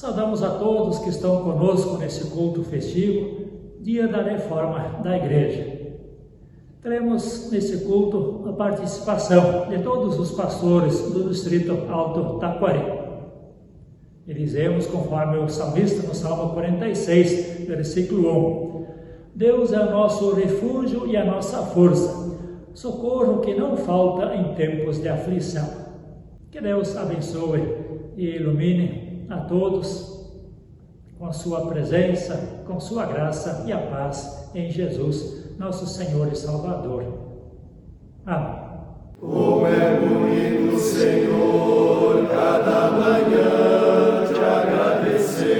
Saudamos a todos que estão conosco nesse culto festivo, dia da reforma da Igreja. Teremos nesse culto a participação de todos os pastores do Distrito Alto Taquari. E dizemos, conforme o salmista no Salmo 46, versículo 1, Deus é o nosso refúgio e a nossa força, socorro que não falta em tempos de aflição. Que Deus abençoe e ilumine a todos com a sua presença, com sua graça e a paz em Jesus, nosso Senhor e Salvador. Amém. Como é bonito, Senhor, cada manhã te agradecer.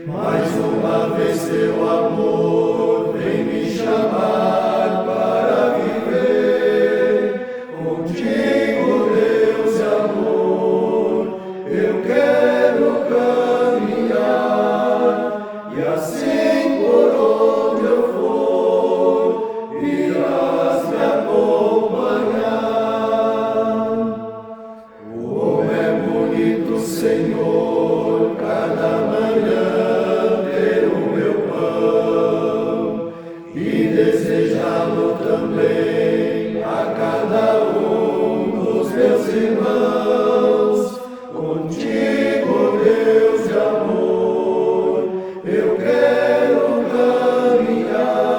Mais uma vez teu amor vem me chamar para viver. Contigo, Deus e amor, eu quero caminhar. E assim por onde eu for, irás me acompanhar. Como é bonito, Senhor, cada manhã ter o meu pão e desejá-lo também a cada um dos meus irmãos. Contigo, Deus de amor, eu quero caminhar,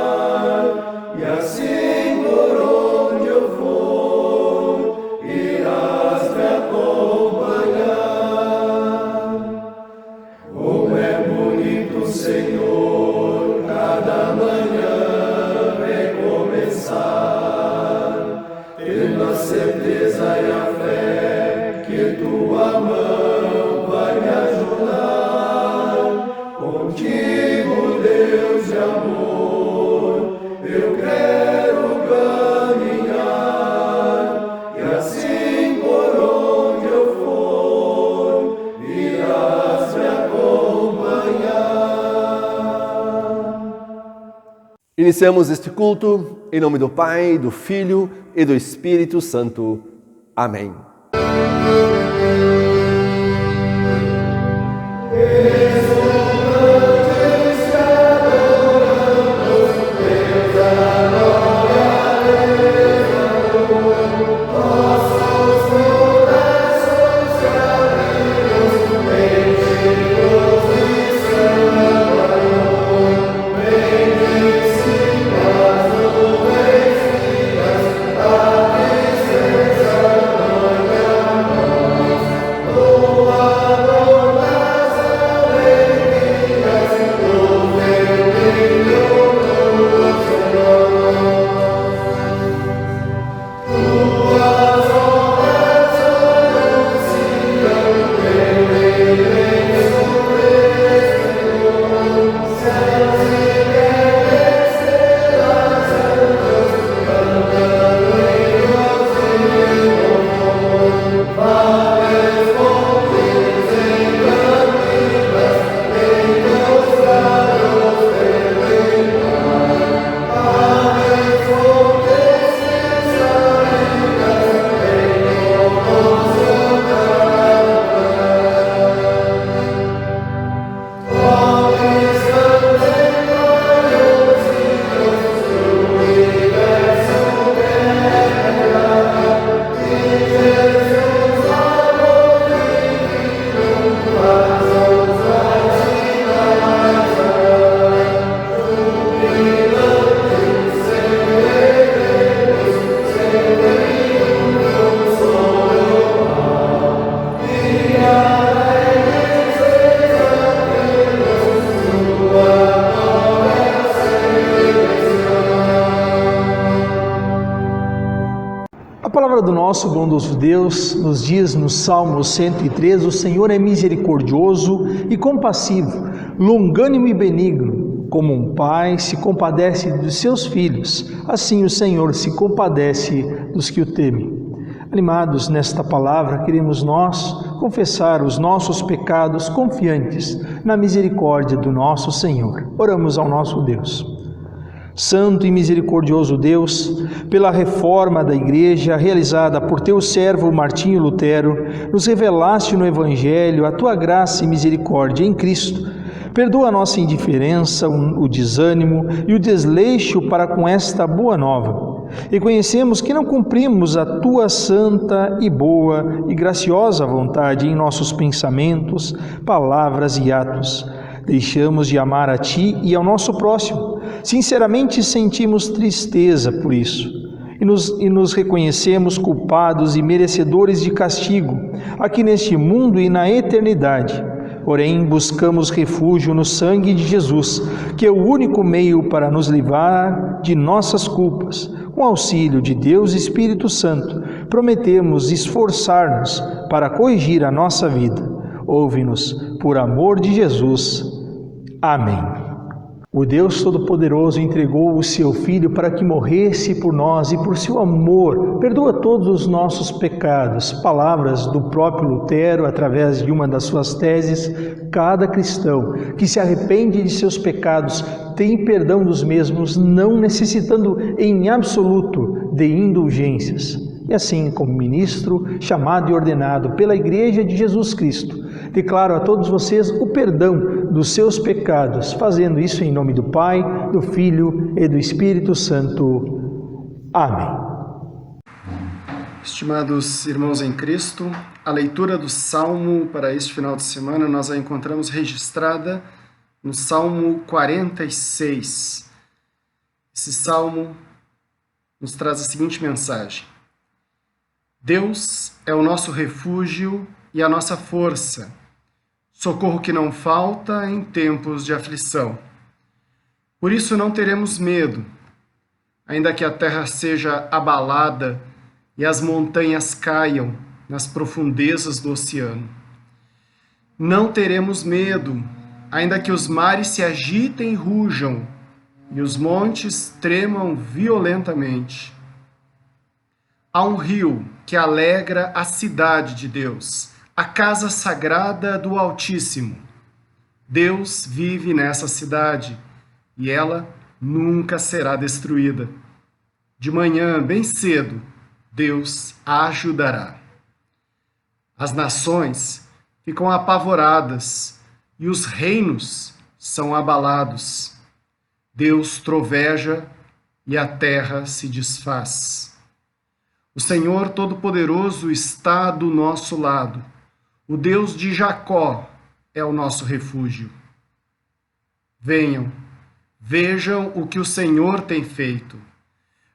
e assim por onde eu for, irás me acompanhar. Como é bonito, Senhor, cada manhã recomeçar, tendo a certeza e a fé que tua mão vai me ajudar. Contigo, Deus de amor, eu quero caminhar, e assim por onde eu for, irás me acompanhar. Iniciamos este culto em nome do Pai, do Filho e do Espírito Santo. Amém. A palavra do nosso bondoso Deus nos diz no Salmo 103, o Senhor é misericordioso e compassivo, longânimo e benigno, como um pai se compadece dos seus filhos, assim o Senhor se compadece dos que o temem. Animados nesta palavra, queremos nós confessar os nossos pecados confiantes na misericórdia do nosso Senhor. Oramos ao nosso Deus. Santo e misericordioso Deus, pela reforma da Igreja realizada por teu servo Martinho Lutero, nos revelaste no Evangelho a tua graça e misericórdia em Cristo. Perdoa a nossa indiferença, o desânimo e o desleixo para com esta boa nova. Reconhecemos que não cumprimos a tua santa e boa e graciosa vontade em nossos pensamentos, palavras e atos. Deixamos de amar a ti e ao nosso próximo. Sinceramente sentimos tristeza por isso e nos reconhecemos culpados e merecedores de castigo, aqui neste mundo e na eternidade. Porém, buscamos refúgio no sangue de Jesus, que é o único meio para nos livrar de nossas culpas. Com auxílio de Deus e Espírito Santo, prometemos esforçar-nos para corrigir a nossa vida. Ouve-nos, por amor de Jesus. Amém. O Deus Todo-Poderoso entregou o seu Filho para que morresse por nós e por seu amor perdoa todos os nossos pecados. Palavras do próprio Lutero, através de uma das suas teses: cada cristão que se arrepende de seus pecados tem perdão dos mesmos, não necessitando em absoluto de indulgências. E assim, como ministro chamado e ordenado pela Igreja de Jesus Cristo, declaro a todos vocês o perdão dos seus pecados, fazendo isso em nome do Pai, do Filho e do Espírito Santo. Amém. Estimados irmãos em Cristo, a leitura do Salmo para este final de semana nós a encontramos registrada no Salmo 46. Esse salmo nos traz a seguinte mensagem: Deus é o nosso refúgio e a nossa força, socorro que não falta em tempos de aflição. Por isso não teremos medo, ainda que a terra seja abalada e as montanhas caiam nas profundezas do oceano. Não teremos medo, ainda que os mares se agitem e rujam e os montes tremam violentamente. Há um rio que alegra a cidade de Deus, a casa sagrada do Altíssimo. Deus vive nessa cidade e ela nunca será destruída. De manhã, bem cedo, Deus a ajudará. As nações ficam apavoradas e os reinos são abalados. Deus troveja e a terra se desfaz. O Senhor Todo-Poderoso está do nosso lado. O Deus de Jacó é o nosso refúgio. Venham, vejam o que o Senhor tem feito.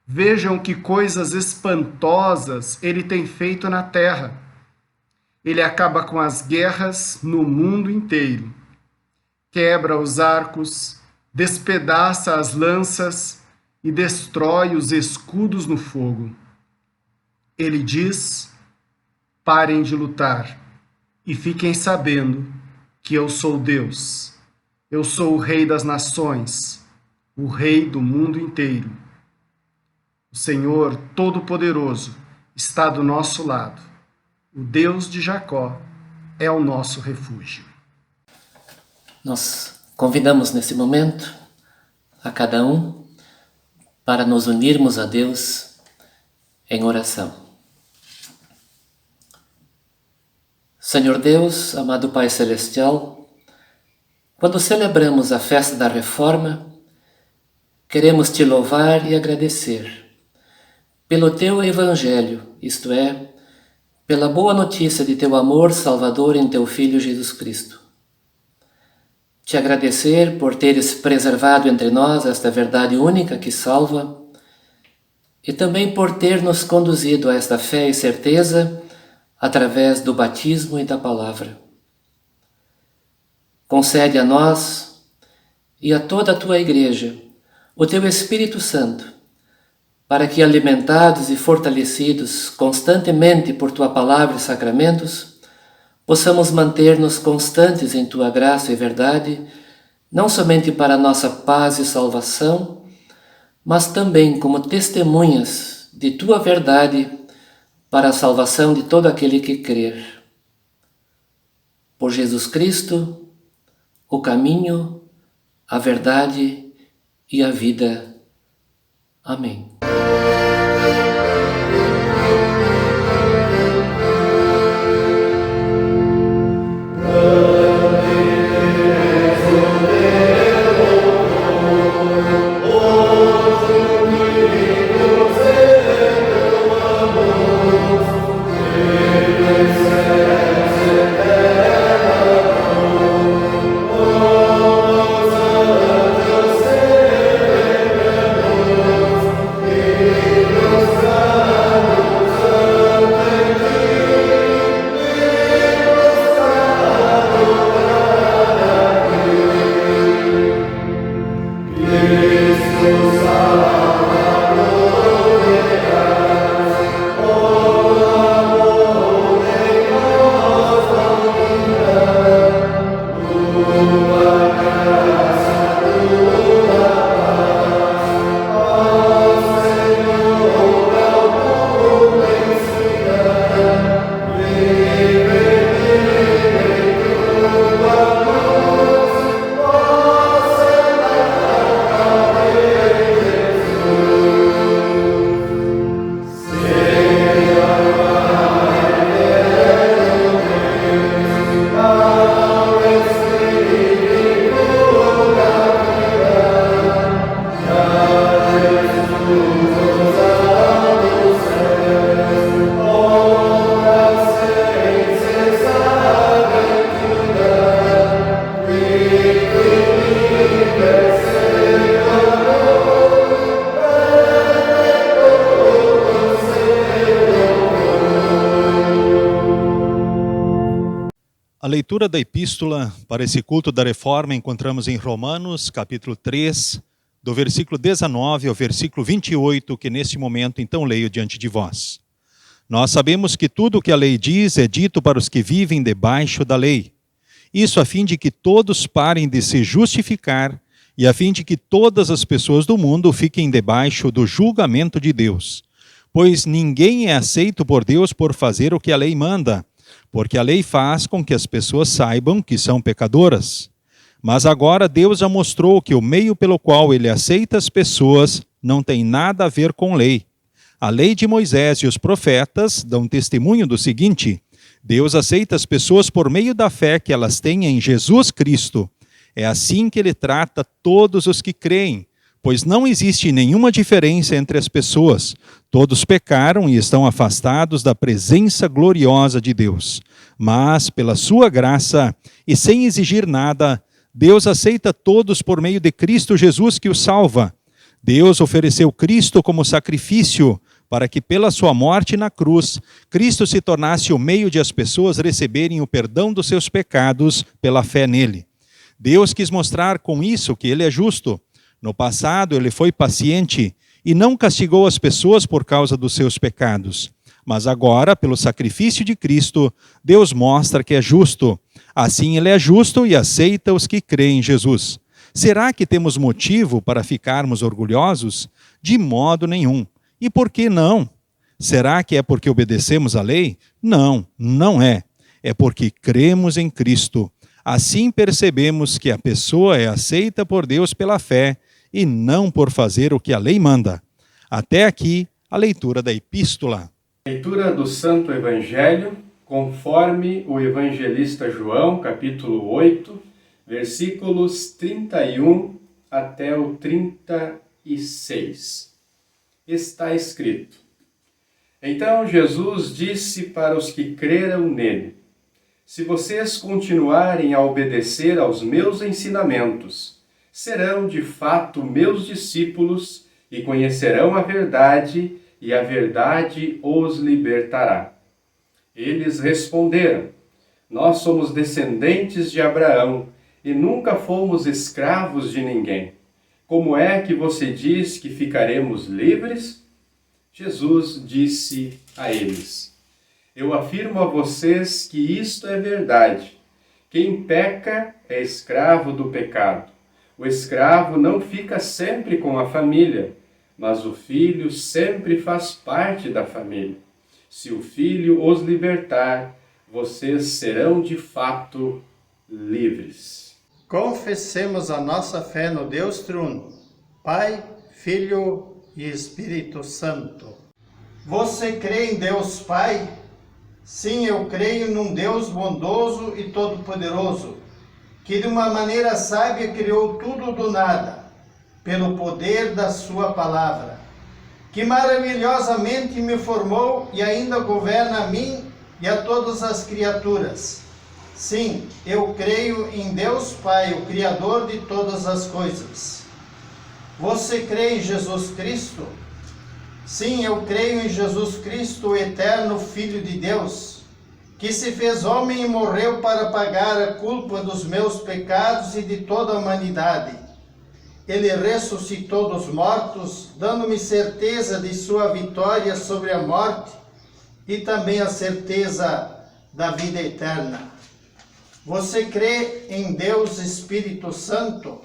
Vejam que coisas espantosas Ele tem feito na terra. Ele acaba com as guerras no mundo inteiro. Quebra os arcos, despedaça as lanças e destrói os escudos no fogo. Ele diz: parem de lutar e fiquem sabendo que eu sou Deus. Eu sou o Rei das nações, o Rei do mundo inteiro. O Senhor Todo-Poderoso está do nosso lado. O Deus de Jacó é o nosso refúgio. Nós convidamos nesse momento a cada um para nos unirmos a Deus em oração. Senhor Deus, amado Pai Celestial, quando celebramos a festa da Reforma, queremos Te louvar e agradecer pelo Teu Evangelho, isto é, pela boa notícia de Teu amor salvador em Teu Filho Jesus Cristo. Te agradecer por Teres preservado entre nós esta verdade única que salva e também por ter nos conduzido a esta fé e certeza através do batismo e da palavra. Concede a nós e a toda a Tua Igreja o Teu Espírito Santo, para que, alimentados e fortalecidos constantemente por Tua palavra e sacramentos, possamos manter-nos constantes em Tua graça e verdade, não somente para a nossa paz e salvação, mas também como testemunhas de Tua verdade para a salvação de todo aquele que crer. Por Jesus Cristo, o caminho, a verdade e a vida. Amém. A leitura da epístola para esse culto da reforma encontramos em Romanos, capítulo 3, do versículo 19 ao versículo 28, que neste momento então leio diante de vós. Nós sabemos que tudo o que a lei diz é dito para os que vivem debaixo da lei. Isso a fim de que todos parem de se justificar e a fim de que todas as pessoas do mundo fiquem debaixo do julgamento de Deus. Pois ninguém é aceito por Deus por fazer o que a lei manda, porque a lei faz com que as pessoas saibam que são pecadoras. Mas agora Deus já mostrou que o meio pelo qual ele aceita as pessoas não tem nada a ver com lei. A lei de Moisés e os profetas dão testemunho do seguinte: Deus aceita as pessoas por meio da fé que elas têm em Jesus Cristo. É assim que ele trata todos os que creem, pois não existe nenhuma diferença entre as pessoas. Todos pecaram e estão afastados da presença gloriosa de Deus. Mas, pela sua graça, e sem exigir nada, Deus aceita todos por meio de Cristo Jesus que os salva. Deus ofereceu Cristo como sacrifício, para que pela sua morte na cruz, Cristo se tornasse o meio de as pessoas receberem o perdão dos seus pecados pela fé nele. Deus quis mostrar com isso que ele é justo. No passado, ele foi paciente e não castigou as pessoas por causa dos seus pecados. Mas agora, pelo sacrifício de Cristo, Deus mostra que é justo. Assim, ele é justo e aceita os que creem em Jesus. Será que temos motivo para ficarmos orgulhosos? De modo nenhum. E por que não? Será que é porque obedecemos à lei? Não, não é. É porque cremos em Cristo. Assim percebemos que a pessoa é aceita por Deus pela fé e não por fazer o que a lei manda. Até aqui, a leitura da epístola. Leitura do Santo Evangelho, conforme o evangelista João, capítulo 8, versículos 31 até o 36. Está escrito: Então Jesus disse para os que creram nele: Se vocês continuarem a obedecer aos meus ensinamentos, serão de fato meus discípulos e conhecerão a verdade, e a verdade os libertará. Eles responderam: Nós somos descendentes de Abraão e nunca fomos escravos de ninguém. Como é que você diz que ficaremos livres? Jesus disse a eles: Eu afirmo a vocês que isto é verdade. Quem peca é escravo do pecado. O escravo não fica sempre com a família, mas o filho sempre faz parte da família. Se o filho os libertar, vocês serão de fato livres. Confessemos a nossa fé no Deus Triuno, Pai, Filho e Espírito Santo. Você crê em Deus Pai? Sim, eu creio num Deus bondoso e todo-poderoso, que de uma maneira sábia criou tudo do nada, pelo poder da sua palavra, que maravilhosamente me formou e ainda governa a mim e a todas as criaturas. Sim, eu creio em Deus Pai, o Criador de todas as coisas. Você crê em Jesus Cristo? Sim, eu creio em Jesus Cristo, o eterno Filho de Deus, que se fez homem e morreu para pagar a culpa dos meus pecados e de toda a humanidade. Ele ressuscitou dos mortos, dando-me certeza de sua vitória sobre a morte e também a certeza da vida eterna. Você crê em Deus Espírito Santo?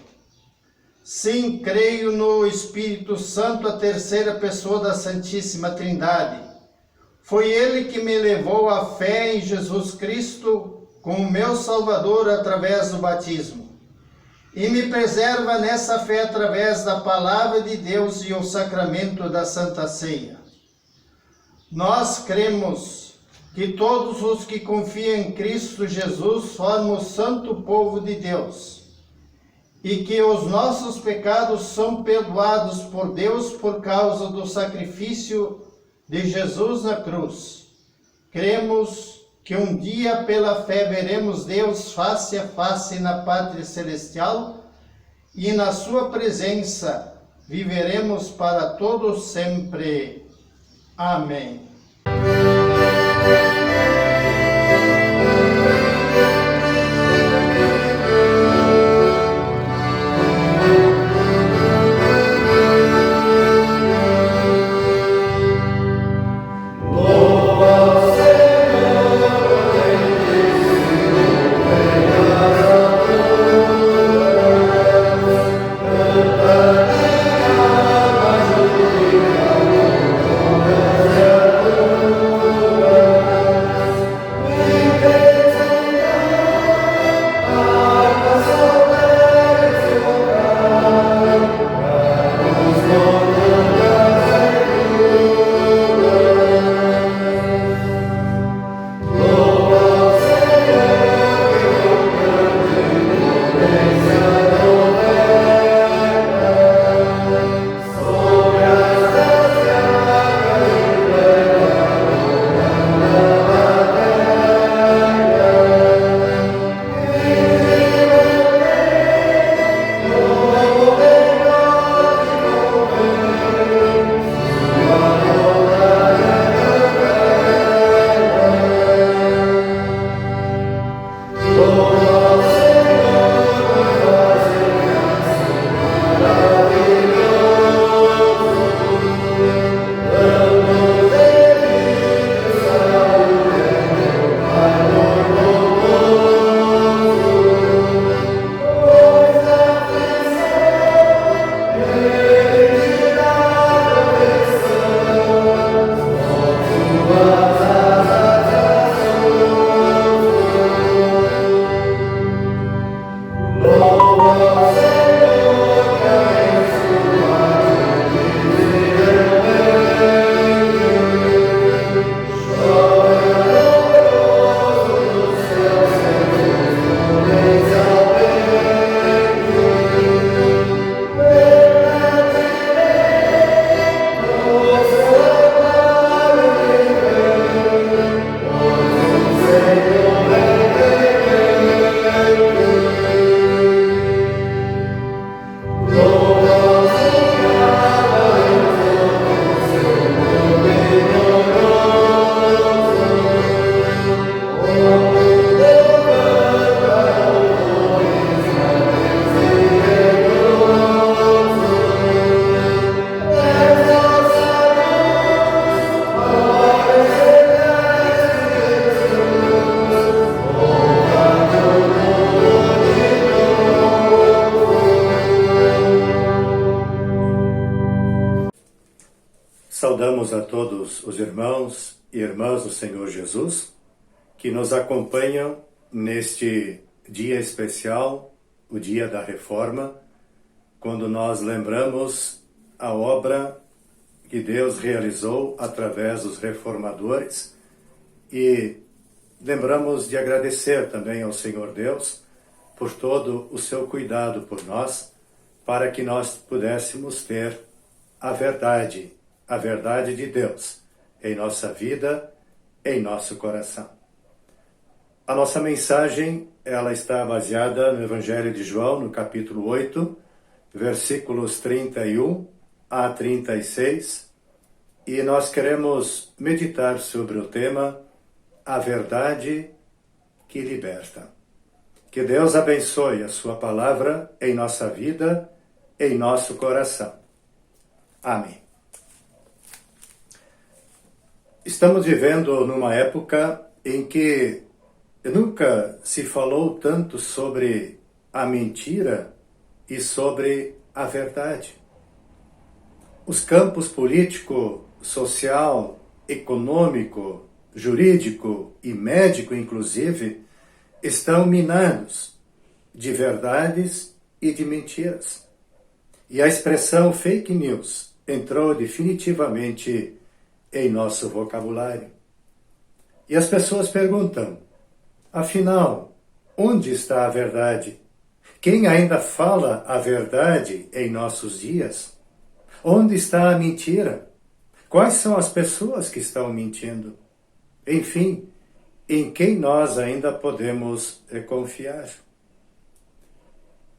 Sim, creio no Espírito Santo, a terceira pessoa da Santíssima Trindade. Foi Ele que me levou à fé em Jesus Cristo como meu Salvador através do batismo. E me preserva nessa fé através da Palavra de Deus e o sacramento da Santa Ceia. Nós cremos que todos os que confiam em Cristo Jesus formam o santo povo de Deus, e que os nossos pecados são perdoados por Deus por causa do sacrifício de Jesus na cruz. Cremos que um dia pela fé veremos Deus face a face na pátria celestial e na sua presença viveremos para todos sempre. Amém. Saudamos a todos os irmãos e irmãs do Senhor Jesus que nos acompanham neste dia especial, o dia da Reforma, quando nós lembramos a obra que Deus realizou através dos reformadores e lembramos de agradecer também ao Senhor Deus por todo o seu cuidado por nós, para que nós pudéssemos ter a verdade de Deus em nossa vida, em nosso coração. A nossa mensagem, ela está baseada no Evangelho de João, no capítulo 8, versículos 31 a 36, e nós queremos meditar sobre o tema A Verdade que Liberta. Que Deus abençoe a sua palavra em nossa vida, em nosso coração. Amém. Estamos vivendo numa época em que nunca se falou tanto sobre a mentira e sobre a verdade. Os campos político, social, econômico, jurídico e médico, inclusive, estão minados de verdades e de mentiras. E a expressão fake news entrou definitivamente em nosso vocabulário. E as pessoas perguntam, afinal, onde está a verdade? Quem ainda fala a verdade em nossos dias? Onde está a mentira? Quais são as pessoas que estão mentindo? Enfim, em quem nós ainda podemos confiar?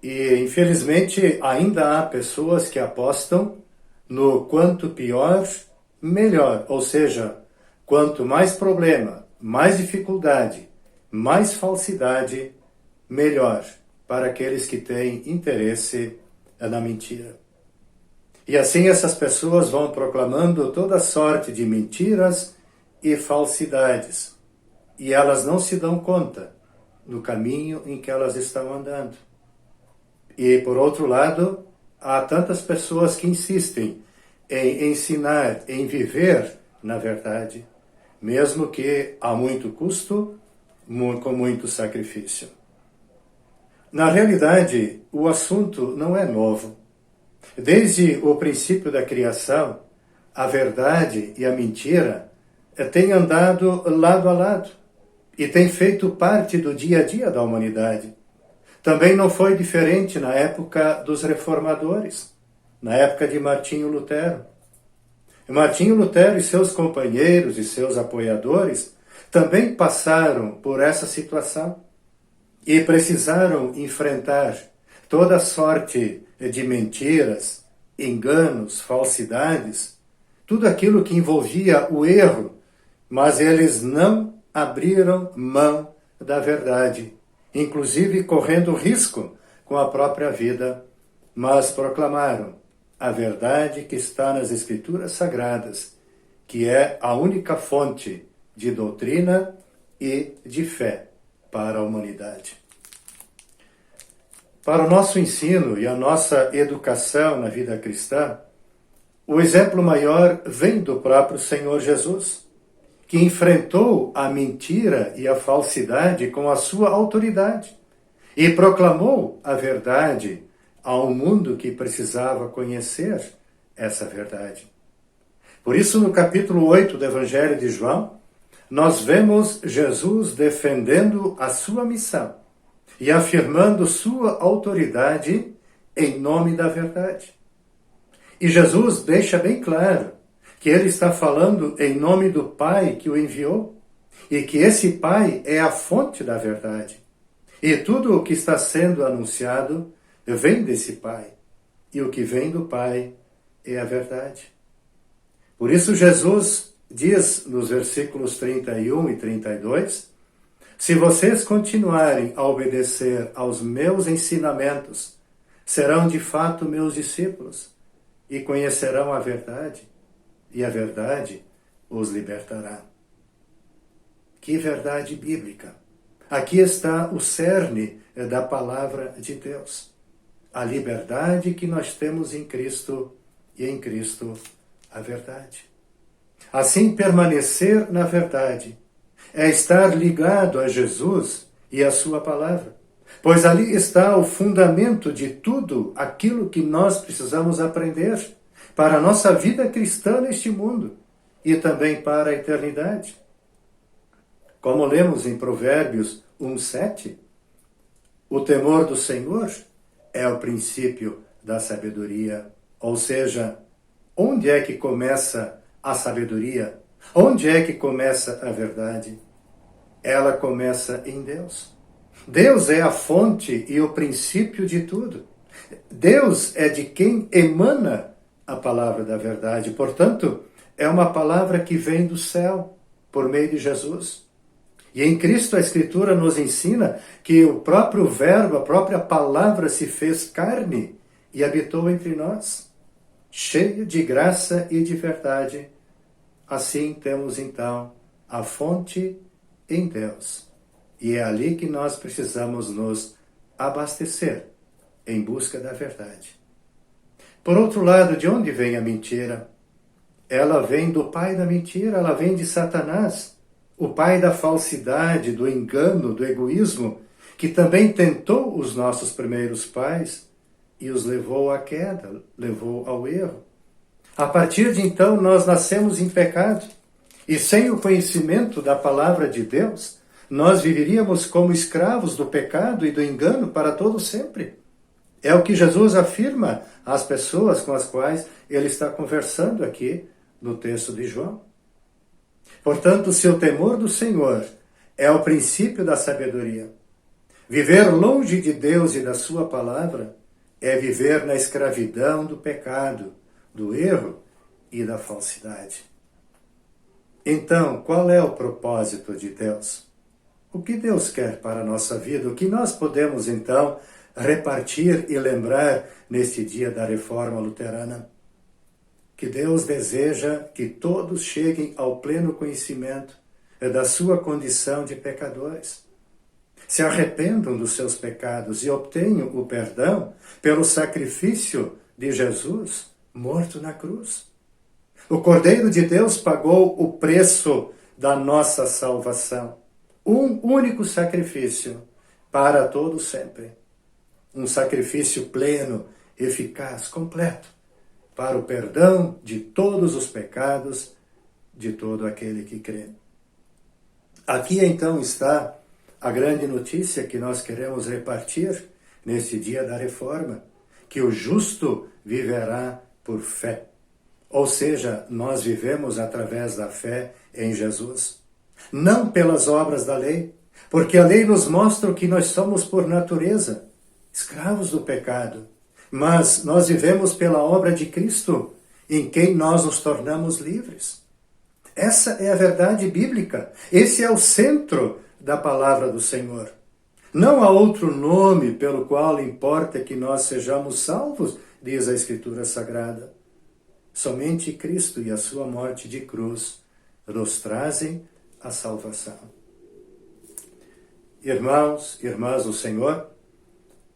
E, infelizmente, ainda há pessoas que apostam no quanto pior, melhor. Ou seja, quanto mais problema, mais dificuldade, mais falsidade, melhor para aqueles que têm interesse na mentira. E assim essas pessoas vão proclamando toda sorte de mentiras e falsidades. E elas não se dão conta do caminho em que elas estão andando. E, por outro lado, há tantas pessoas que insistem em ensinar, em viver na verdade, mesmo que a muito custo, com muito sacrifício. Na realidade, o assunto não é novo. Desde o princípio da criação, a verdade e a mentira têm andado lado a lado e têm feito parte do dia a dia da humanidade. Também não foi diferente na época dos reformadores, na época de Martinho Lutero. Martinho Lutero e seus companheiros e seus apoiadores também passaram por essa situação e precisaram enfrentar toda sorte de mentiras, enganos, falsidades, tudo aquilo que envolvia o erro, mas eles não abriram mão da verdade, inclusive correndo risco com a própria vida, mas proclamaram a verdade que está nas Escrituras Sagradas, que é a única fonte de doutrina e de fé para a humanidade. Para o nosso ensino e a nossa educação na vida cristã, o exemplo maior vem do próprio Senhor Jesus, que enfrentou a mentira e a falsidade com a sua autoridade e proclamou a verdade a um mundo que precisava conhecer essa verdade. Por isso, no capítulo 8 do Evangelho de João, nós vemos Jesus defendendo a sua missão e afirmando sua autoridade em nome da verdade. E Jesus deixa bem claro que ele está falando em nome do Pai que o enviou e que esse Pai é a fonte da verdade. E tudo o que está sendo anunciado vem desse Pai. E o que vem do Pai é a verdade. Por isso Jesus diz nos versículos 31 e 32, se vocês continuarem a obedecer aos meus ensinamentos, serão de fato meus discípulos e conhecerão a verdade, e a verdade os libertará. Que verdade bíblica! Aqui está o cerne da palavra de Deus. A liberdade que nós temos em Cristo e em Cristo a verdade. Assim, permanecer na verdade é estar ligado a Jesus e a sua palavra, pois ali está o fundamento de tudo aquilo que nós precisamos aprender para a nossa vida cristã neste mundo e também para a eternidade. Como lemos em Provérbios 1:7, o temor do Senhor é o princípio da sabedoria. Ou seja, onde é que começa a sabedoria? Onde é que começa a verdade? Ela começa em Deus. Deus é a fonte e o princípio de tudo. Deus é de quem emana a palavra da verdade. Portanto, é uma palavra que vem do céu, por meio de Jesus. E em Cristo a Escritura nos ensina que o próprio Verbo, a própria palavra se fez carne e habitou entre nós, cheio de graça e de verdade. Assim temos então a fonte em Deus. E é ali que nós precisamos nos abastecer em busca da verdade. Por outro lado, de onde vem a mentira? Ela vem do pai da mentira, ela vem de Satanás, o pai da falsidade, do engano, do egoísmo, que também tentou os nossos primeiros pais e os levou à queda, levou ao erro. A partir de então, nós nascemos em pecado. E sem o conhecimento da palavra de Deus, nós viveríamos como escravos do pecado e do engano para todo sempre. É o que Jesus afirma às pessoas com as quais ele está conversando aqui no texto de João. Portanto, se o temor do Senhor é o princípio da sabedoria, viver longe de Deus e da sua palavra é viver na escravidão do pecado, do erro e da falsidade. Então, qual é o propósito de Deus? O que Deus quer para a nossa vida? O que nós podemos, então, repartir e lembrar neste dia da Reforma Luterana? Que Deus deseja que todos cheguem ao pleno conhecimento da sua condição de pecadores. Se arrependam dos seus pecados e obtenham o perdão pelo sacrifício de Jesus, morto na cruz. O Cordeiro de Deus pagou o preço da nossa salvação. Um único sacrifício para todo sempre. Um sacrifício pleno, eficaz, completo, para o perdão de todos os pecados de todo aquele que crê. Aqui então está a grande notícia que nós queremos repartir neste dia da Reforma, que o justo viverá por fé. Ou seja, nós vivemos através da fé em Jesus. Não pelas obras da lei, porque a lei nos mostra que nós somos por natureza escravos do pecado. Mas nós vivemos pela obra de Cristo, em quem nós nos tornamos livres. Essa é a verdade bíblica. Esse é o centro da palavra do Senhor. Não há outro nome pelo qual importa que nós sejamos salvos, diz a Escritura Sagrada. Somente Cristo e a sua morte de cruz nos trazem a salvação. Irmãos, irmãs do Senhor,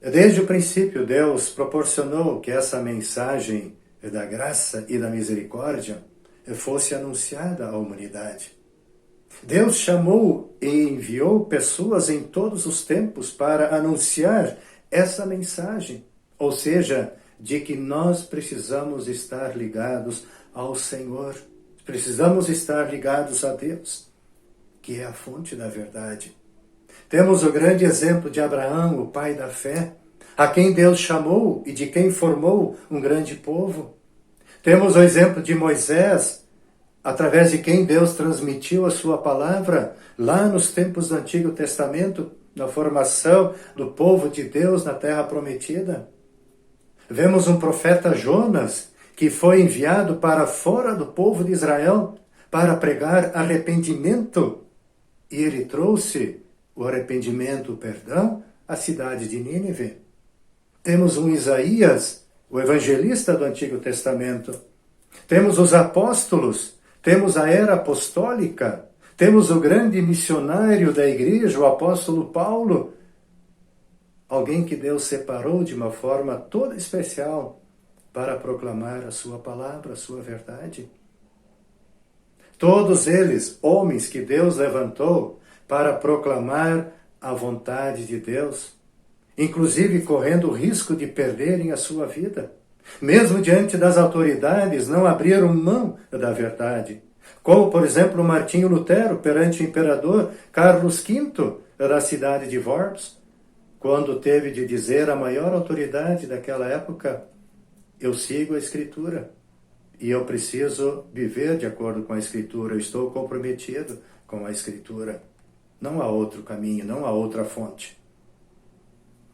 desde o princípio Deus proporcionou que essa mensagem da graça e da misericórdia fosse anunciada à humanidade. Deus chamou e enviou pessoas em todos os tempos para anunciar essa mensagem, ou seja, de que nós precisamos estar ligados ao Senhor, precisamos estar ligados a Deus, que é a fonte da verdade. Temos o grande exemplo de Abraão, o pai da fé, a quem Deus chamou e de quem formou um grande povo. Temos o exemplo de Moisés, através de quem Deus transmitiu a sua palavra lá nos tempos do Antigo Testamento, na formação do povo de Deus na Terra Prometida. Vemos um profeta Jonas, que foi enviado para fora do povo de Israel para pregar arrependimento. E ele trouxe o arrependimento, o perdão, à cidade de Nínive. Temos um Isaías, o evangelista do Antigo Testamento. Temos os apóstolos, temos a era apostólica, temos o grande missionário da igreja, o apóstolo Paulo, alguém que Deus separou de uma forma toda especial para proclamar a sua palavra, a sua verdade. Todos eles, homens que Deus levantou para proclamar a vontade de Deus, inclusive correndo o risco de perderem a sua vida, Mesmo diante das autoridades, não abriram mão da verdade. Como, por exemplo, Martinho Lutero perante o imperador Carlos V da cidade de Worms, quando teve de dizer à maior autoridade daquela época: eu sigo a Escritura e eu preciso viver de acordo com a Escritura, eu estou comprometido com a Escritura. Não há outro caminho, não há outra fonte.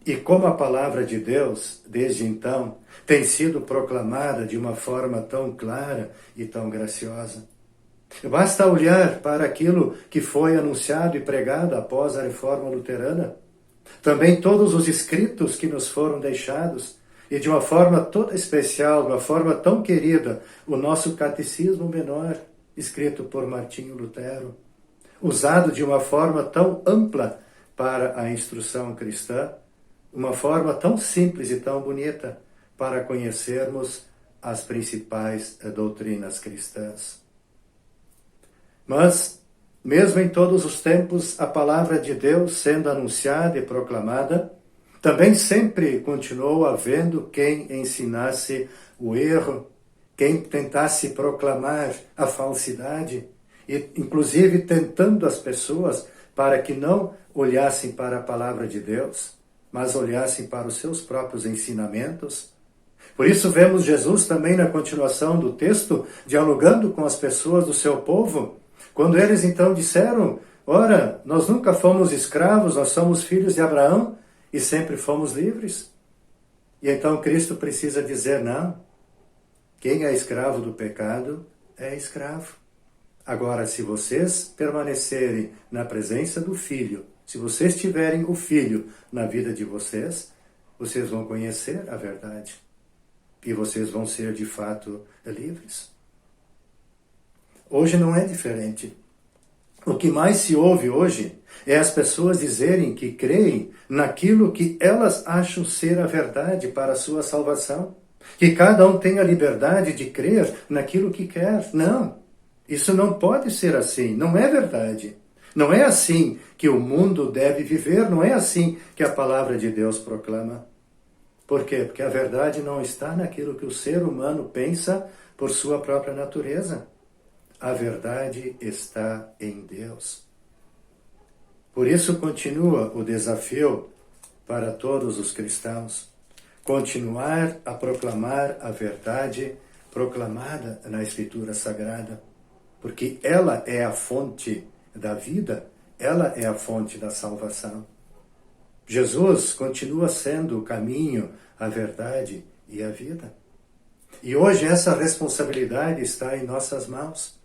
E como a palavra de Deus, desde então, tem sido proclamada de uma forma tão clara e tão graciosa. Basta olhar para aquilo que foi anunciado e pregado após a Reforma Luterana. Também todos os escritos que nos foram deixados, e de uma forma toda especial, de uma forma tão querida, o nosso Catecismo Menor, escrito por Martinho Lutero, usado de uma forma tão ampla para a instrução cristã, uma forma tão simples e tão bonita para conhecermos as principais doutrinas cristãs. Mas, mesmo em todos os tempos, a palavra de Deus sendo anunciada e proclamada, também sempre continuou havendo quem ensinasse o erro, quem tentasse proclamar a falsidade, e inclusive tentando as pessoas para que não olhassem para a palavra de Deus, mas olhassem para os seus próprios ensinamentos. Por isso vemos Jesus também na continuação do texto, dialogando com as pessoas do seu povo, quando eles então disseram: ora, nós nunca fomos escravos, nós somos filhos de Abraão e sempre fomos livres. E então Cristo precisa dizer: não, quem é escravo do pecado é escravo. Agora, se vocês permanecerem na presença do Filho, se vocês tiverem o Filho na vida de vocês, vocês vão conhecer a verdade. E vocês vão ser, de fato, livres. Hoje não é diferente. O que mais se ouve hoje é as pessoas dizerem que creem naquilo que elas acham ser a verdade para a sua salvação. Que cada um tem a liberdade de crer naquilo que quer. Não, isso não pode ser assim, não é verdade. Não é assim que o mundo deve viver, não é assim que a palavra de Deus proclama. Por quê? Porque a verdade não está naquilo que o ser humano pensa por sua própria natureza. A verdade está em Deus. Por isso continua o desafio para todos os cristãos, continuar a proclamar a verdade proclamada na Escritura Sagrada, porque ela é a fonte da vida, ela é a fonte da salvação. Jesus continua sendo o caminho, a verdade e a vida. E hoje essa responsabilidade está em nossas mãos.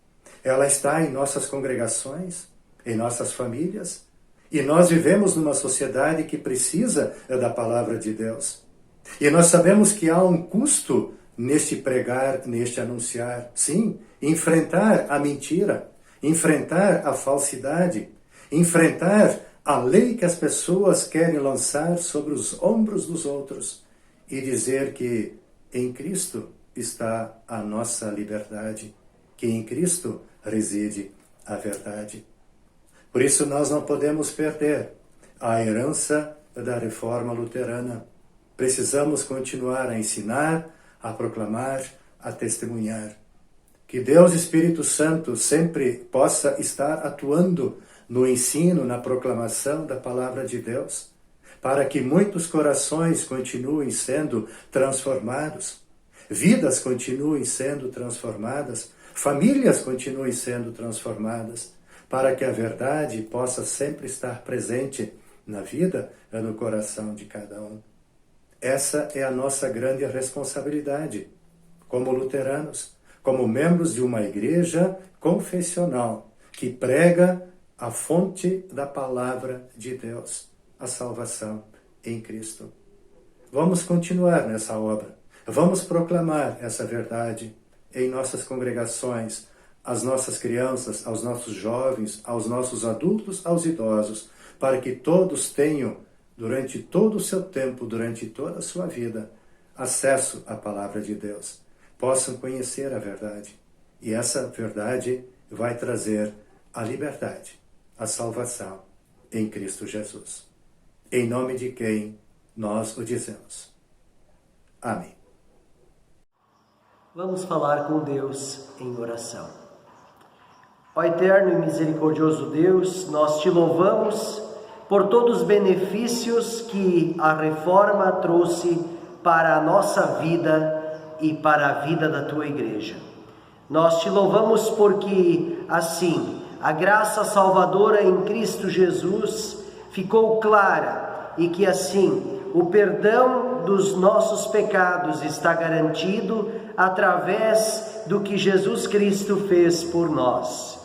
Ela está em nossas congregações, em nossas famílias. E nós vivemos numa sociedade que precisa da palavra de Deus. E nós sabemos que há um custo neste pregar, neste anunciar. Sim, enfrentar a mentira, enfrentar a falsidade, enfrentar a lei que as pessoas querem lançar sobre os ombros dos outros e dizer que em Cristo está a nossa liberdade, que em Cristo reside a verdade. Por isso nós não podemos perder a herança da Reforma Luterana. Precisamos continuar a ensinar, a proclamar, a testemunhar. Que Deus Espírito Santo sempre possa estar atuando no ensino, na proclamação da palavra de Deus, para que muitos corações continuem sendo transformados, vidas continuem sendo transformadas, famílias continuem sendo transformadas, para que a verdade possa sempre estar presente na vida e no coração de cada um. Essa é a nossa grande responsabilidade, como luteranos, como membros de uma igreja confessional que prega a fonte da palavra de Deus, a salvação em Cristo. Vamos continuar nessa obra, vamos proclamar essa verdade em nossas congregações, às nossas crianças, aos nossos jovens, aos nossos adultos, aos idosos, para que todos tenham, durante todo o seu tempo, durante toda a sua vida, acesso à palavra de Deus, possam conhecer a verdade. E essa verdade vai trazer a liberdade, a salvação em Cristo Jesus. Em nome de quem nós o dizemos. Amém. Vamos falar com Deus em oração. Ó eterno e misericordioso Deus, nós te louvamos por todos os benefícios que a reforma trouxe para a nossa vida e para a vida da tua igreja. Nós te louvamos porque, assim, a graça salvadora em Cristo Jesus ficou clara e que, assim, o perdão dos nossos pecados está garantido através do que Jesus Cristo fez por nós.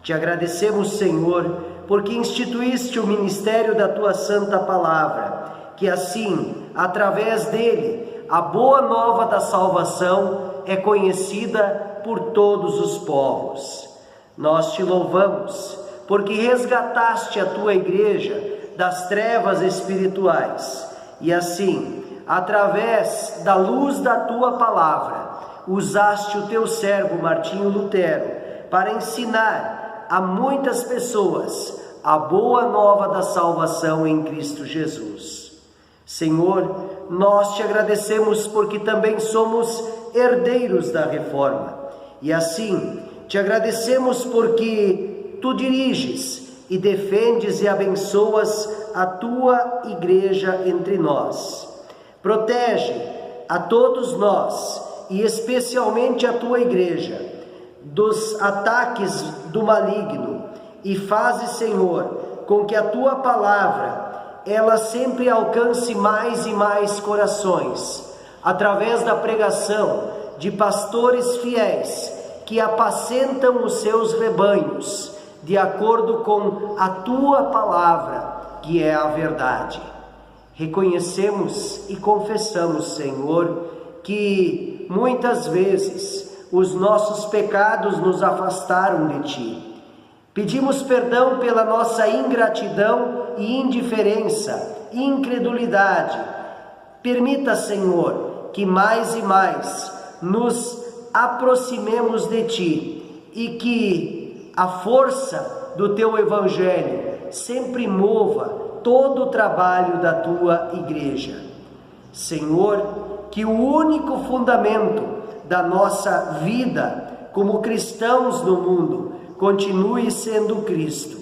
Te agradecemos, Senhor, porque instituíste o ministério da tua santa palavra, que assim, através dele, a boa nova da salvação é conhecida por todos os povos. Nós te louvamos, porque resgataste a tua igreja das trevas espirituais, e assim, através da luz da tua palavra, usaste o teu servo Martinho Lutero para ensinar a muitas pessoas a boa nova da salvação em Cristo Jesus. Senhor, nós te agradecemos porque também somos herdeiros da reforma, e assim te agradecemos porque tu diriges e defendes e abençoas a tua igreja entre nós. Protege a todos nós e especialmente a tua igreja dos ataques do maligno, e faze, Senhor, com que a tua palavra ela sempre alcance mais e mais corações, através da pregação de pastores fiéis que apacentam os seus rebanhos de acordo com a tua palavra, que é a verdade. Reconhecemos e confessamos, Senhor, que muitas vezes os nossos pecados nos afastaram de ti. Pedimos perdão pela nossa ingratidão e indiferença, incredulidade. Permita, Senhor, que mais e mais nos aproximemos de ti e que a força do teu evangelho sempre mova todo o trabalho da tua igreja. Senhor, que o único fundamento da nossa vida como cristãos no mundo continue sendo Cristo.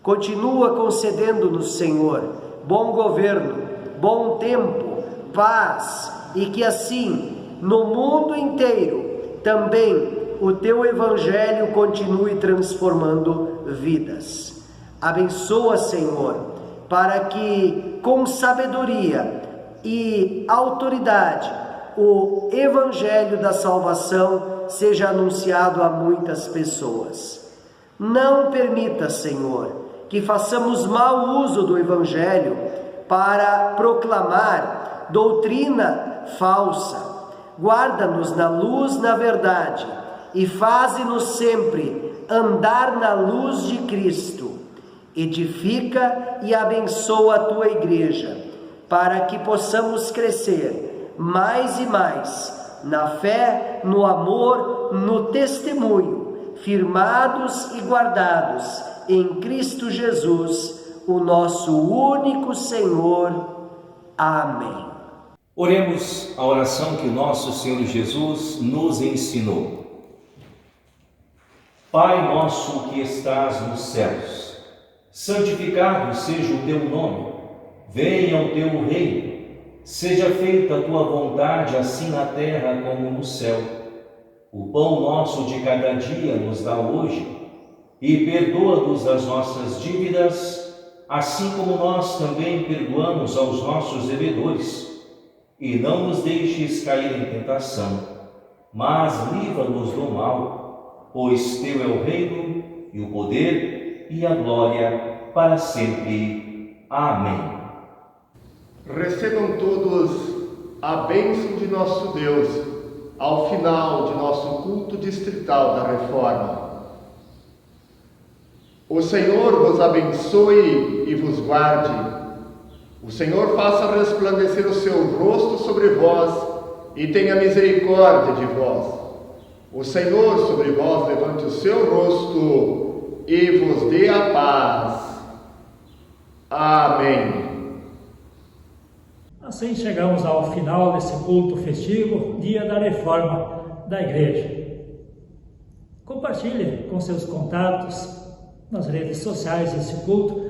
Continua concedendo-nos, Senhor, bom governo, bom tempo, paz, e que assim, no mundo inteiro, também o teu evangelho continue transformando vidas. Abençoa, Senhor, para que com sabedoria e autoridade o evangelho da salvação seja anunciado a muitas pessoas. Não permita, Senhor, que façamos mau uso do evangelho para proclamar doutrina falsa. Guarda-nos na luz, na verdade, e faze-nos sempre andar na luz de Cristo. Edifica e abençoa a tua igreja, para que possamos crescer mais e mais na fé, no amor, no testemunho, firmados e guardados em Cristo Jesus, o nosso único Senhor. Amém. Oremos a oração que o nosso Senhor Jesus nos ensinou. Pai nosso que estás nos céus, santificado seja o teu nome, venha o teu reino, seja feita a tua vontade, assim na terra como no céu. O pão nosso de cada dia nos dá hoje, e perdoa-nos as nossas dívidas, assim como nós também perdoamos aos nossos devedores. E não nos deixes cair em tentação, mas livra-nos do mal, pois teu é o reino, e o poder, e a glória, para sempre. Amém. Recebam todos a bênção de nosso Deus ao final de nosso culto distrital da Reforma. O Senhor vos abençoe e vos guarde. O Senhor faça resplandecer o seu rosto sobre vós e tenha misericórdia de vós. O Senhor sobre vós levante o seu rosto e vos dê a paz. Amém. Assim chegamos ao final desse culto festivo, dia da Reforma. da igreja. Compartilhe com seus contatos nas redes sociais esse culto,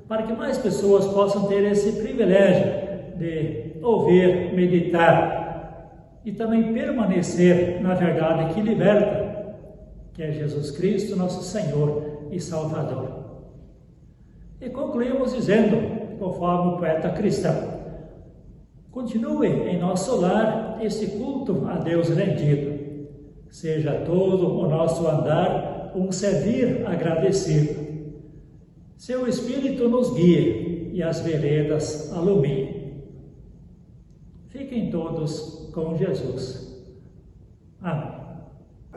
para que mais pessoas possam ter esse privilégio de ouvir, meditar e também permanecer na verdade que liberta, que é Jesus Cristo, nosso Senhor e Salvador. E concluímos dizendo, conforme o poeta cristão: continue em nosso lar este culto a Deus rendido. Seja todo o nosso andar um servir agradecido. Seu Espírito nos guie e as veredas alumie. Fiquem todos com Jesus. Amém.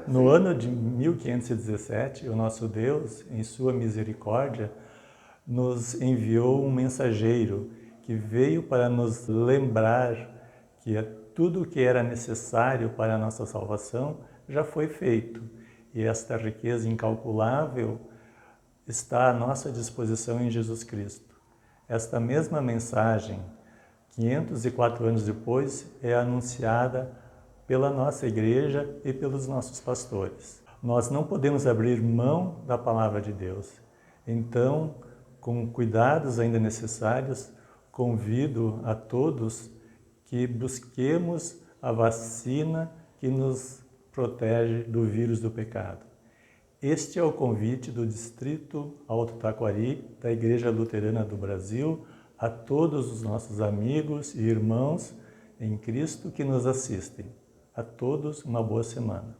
No ano de 1517, o nosso Deus, em sua misericórdia, nos enviou um mensageiro que veio para nos lembrar que tudo o que era necessário para a nossa salvação já foi feito. E esta riqueza incalculável está à nossa disposição em Jesus Cristo. Esta mesma mensagem, 504 anos depois, é anunciada pela nossa igreja e pelos nossos pastores. Nós não podemos abrir mão da palavra de Deus. Então, com cuidados ainda necessários, convido a todos que busquemos a vacina que nos protege do vírus do pecado. Este é o convite do Distrito Alto Taquari, da Igreja Luterana do Brasil, a todos os nossos amigos e irmãos em Cristo que nos assistem. A todos uma boa semana.